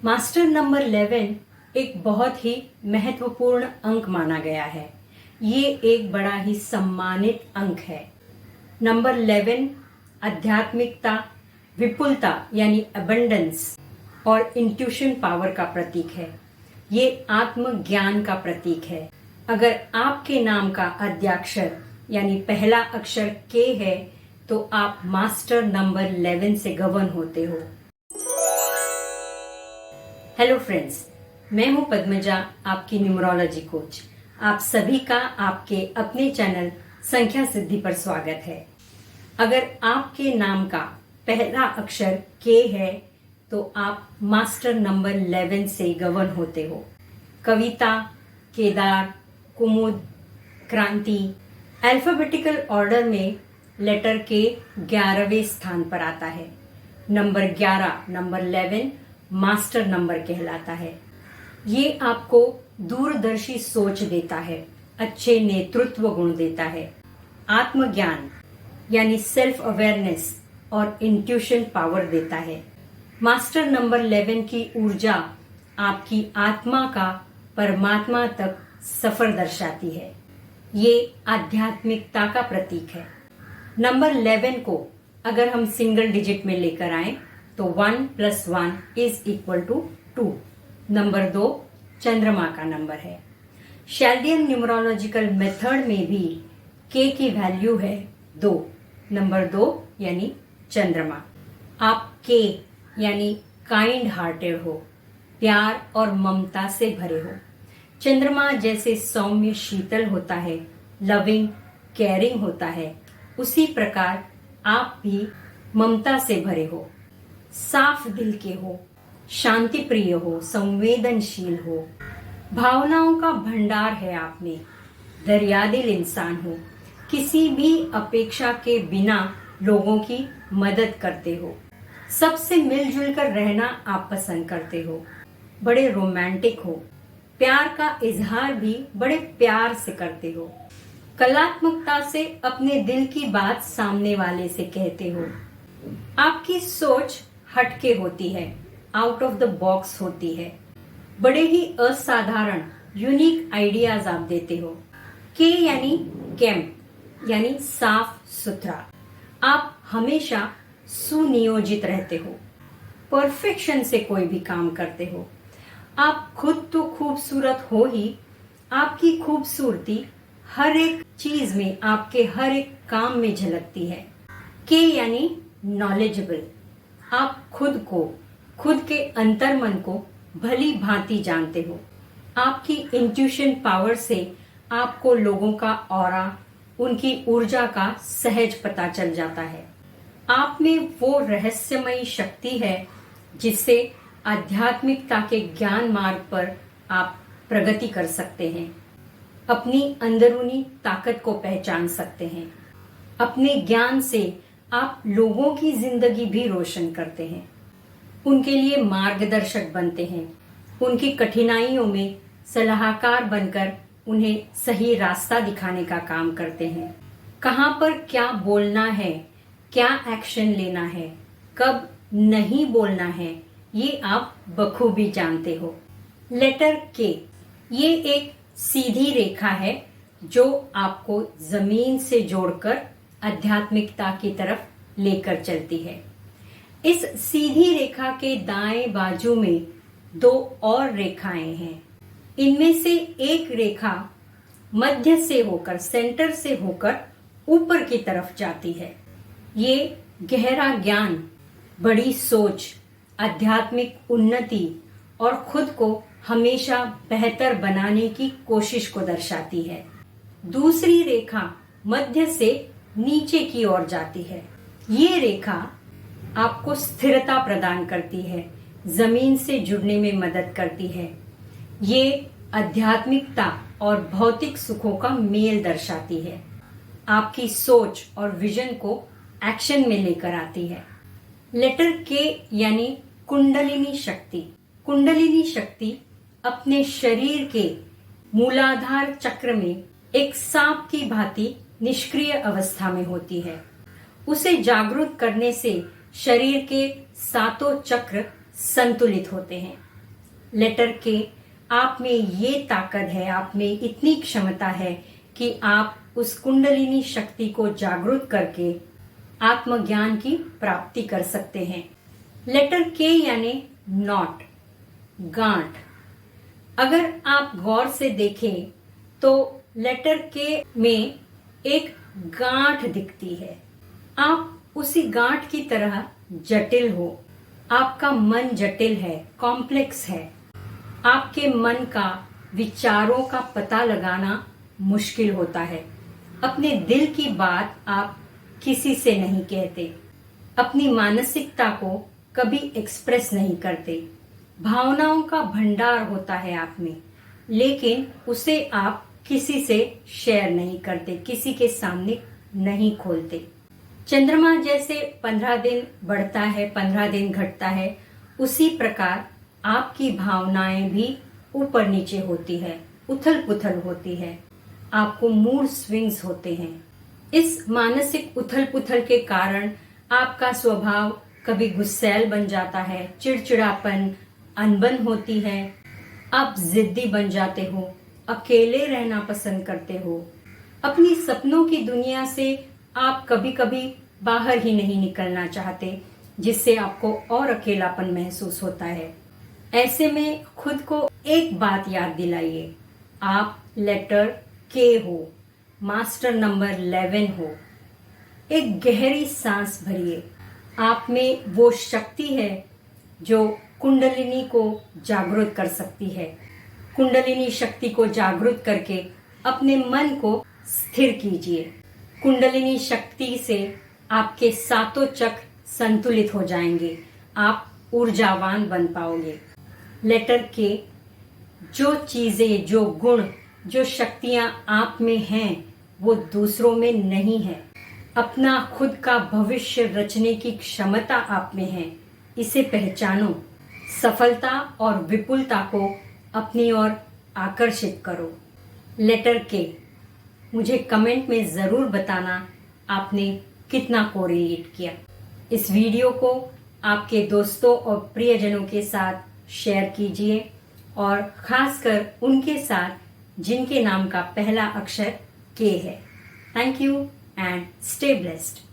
Master number 11 एक बहुत ही महत्वपूर्ण अंक माना गया है। ये एक बड़ा ही सम्मानित अंक है। नंबर 11 आध्यात्मिकता, विपुलता यानी अबंडेंस और इंट्यूशन पावर का प्रतीक है। ये आत्मज्ञान का प्रतीक है। अगर आपके नाम का आद्याक्षर यानी पहला अक्षर के है तो आप मास्टर नंबर 11 से गवर्न होते हो। हेलो फ्रेंड्स, मैं हूं पद्मजा, आपकी न्यूमरोलॉजी कोच। आप सभी का आपके अपने चैनल संख्या सिद्धि पर स्वागत है। अगर आपके नाम का पहला अक्षर के है तो आप मास्टर नंबर 11 से गवर्न होते हो। कविता, केदार, कुमुद, क्रांति अल्फाबेटिकल ऑर्डर में लेटर के 11वें स्थान पर आता है। नंबर 11, नंबर 11 मास्टर नंबर कहलाता है। ये आपको दूरदर्शी सोच देता है, अच्छे नेतृत्व गुण देता है, आत्मज्ञान यानी सेल्फ अवेयरनेस और इंट्यूशन पावर देता है। मास्टर नंबर 11 की ऊर्जा आपकी आत्मा का परमात्मा तक सफर दर्शाती है। ये आध्यात्मिकता का प्रतीक है। नंबर 11 को अगर हम सिंगल डिजिट में लेकर आए तो 1 + 1 = 2। नंबर 2 चंद्रमा का नंबर है। शैल्डियन न्यूमरोलॉजिकल मेथड में भी के की वैल्यू है 2। नंबर 2 यानी चंद्रमा। आप के यानी काइंड हार्टेड हो, प्यार और ममता से भरे हो। चंद्रमा जैसे सौम्य शीतल होता है, लविंग केयरिंग होता है, उसी प्रकार आप भी ममता से भरे हो, साफ दिल के हो, शांति प्रिय हो, संवेदनशील हो, भावनाओं का भंडार है आप में, दरियादिल इंसान हो, किसी भी अपेक्षा के बिना लोगों की मदद करते हो, सबसे मिलजुल कर रहना आप पसंद करते हो, बड़े रोमांटिक हो, प्यार का इजहार भी बड़े प्यार से करते हो, कलात्मकता से अपने दिल की बात सामने वाले से कहते हो। आपकी सोच हटके होती है, आउट ऑफ द बॉक्स होती है, बड़े ही असाधारण यूनिक आइडियाज आप देते हो। के यानी कैंप यानी साफ सुथरा। आप हमेशा सुनियोजित रहते हो, परफेक्शन से कोई भी काम करते हो। आप खुद तो खूबसूरत हो ही, आपकी खूबसूरती हर एक चीज में, आपके हर एक काम में झलकती है। के यानी नॉलेजेबल। आप खुद को, खुद के अंतर्मन को भली भांति जानते हो। आपकी इंट्यूशन पावर से आपको लोगों का ऑरा, उनकी ऊर्जा का सहज पता चल जाता है। आप में वो रहस्यमयी शक्ति है जिससे आध्यात्मिकता के ज्ञान मार्ग पर आप प्रगति कर सकते हैं, अपनी अंदरूनी ताकत को पहचान सकते हैं। अपने ज्ञान से आप लोगों की जिंदगी भी रोशन करते हैं, उनके लिए मार्गदर्शक बनते हैं, उनकी कठिनाइयों में सलाहकार बनकर उन्हें सही रास्ता दिखाने का काम करते हैं। कहाँ पर क्या बोलना है, क्या एक्शन लेना है, कब नहीं बोलना है, ये आप बखूबी जानते हो। लेटर के ये एक सीधी रेखा है जो आपको जमीन से जोड़कर आध्यात्मिकता की तरफ लेकर चलती है। इस सीधी रेखा के दाएं बाजू में 2 और रेखाएं हैं। इनमें से एक रेखा मध्य से होकर, सेंटर से होकर ऊपर की तरफ जाती है। ये गहरा ज्ञान, बड़ी सोच, आध्यात्मिक उन्नति और खुद को हमेशा बेहतर बनाने की कोशिश को दर्शाती है। दूसरी रेखा मध्य से नीचे की ओर जाती है। ये रेखा आपको स्थिरता प्रदान करती है, जमीन से जुड़ने में मदद करती है। ये आध्यात्मिकता और भौतिक सुखों का मेल दर्शाती है, आपकी सोच और विजन को एक्शन में लेकर आती है। लेटर के यानी कुंडलिनी शक्ति। कुंडलिनी शक्ति अपने शरीर के मूलाधार चक्र में एक सांप की भांति निष्क्रिय अवस्था में होती है। उसे जागरूक करने से शरीर के 7 चक्र संतुलित होते हैं। लेटर के, आप में ये ताकत है, आप में इतनी क्षमता है कि आप उस कुंडलिनी शक्ति को जागृत करके आत्मज्ञान की प्राप्ति कर सकते हैं। लेटर के यानी नॉट, गांठ। अगर आप गौर से देखें तो लेटर के में एक गांठ दिखती है। आप उसी गांठ की तरह जटिल हो। आपका मन जटिल है, कॉम्प्लेक्स है। आपके मन का, विचारों का पता लगाना मुश्किल होता है। अपने दिल की बात आप किसी से नहीं कहते। अपनी मानसिकता को कभी एक्सप्रेस नहीं करते। भावनाओं का भंडार होता है आप में, लेकिन उसे आप किसी से शेयर नहीं करते, किसी के सामने नहीं खोलते। चंद्रमा जैसे 15 दिन बढ़ता है, 15 दिन घटता है, उसी प्रकार आपकी भावनाएं भी ऊपर नीचे होती है, उथल पुथल होती है। आपको मूड स्विंग्स होते हैं। इस मानसिक उथल पुथल के कारण आपका स्वभाव कभी गुस्सैल बन जाता है, चिड़चिड़ापन, अनबन होती है। आप जिद्दी बन जाते हो, अकेले रहना पसंद करते हो। अपनी सपनों की दुनिया से आप कभी कभी बाहर ही नहीं निकलना चाहते, जिससे आपको और अकेलापन महसूस होता है। ऐसे में खुद को एक बात याद दिलाइए, आप लेटर के हो, मास्टर नंबर 11 हो। एक गहरी सांस भरिए। आप में वो शक्ति है जो कुंडलिनी को जागृत कर सकती है। कुंडलिनी शक्ति को जागृत करके अपने मन को स्थिर कीजिए। कुंडलिनी शक्ति से आपके सातों चक्र संतुलित हो जाएंगे। आप ऊर्जावान बन पाओगे। लेटर के, जो चीजें, जो गुण, जो शक्तियां आप में हैं, वो दूसरों में नहीं है। अपना खुद का भविष्य रचने की क्षमता आप में है, इसे पहचानो। सफलता और विपुलता को अपनी ओर आकर्षित करो। लेटर के, मुझे कमेंट में जरूर बताना आपने कितना कोरिलेट किया। इस वीडियो को आपके दोस्तों और प्रियजनों के साथ शेयर कीजिए, और खासकर उनके साथ जिनके नाम का पहला अक्षर के है। Thank you and stay blessed.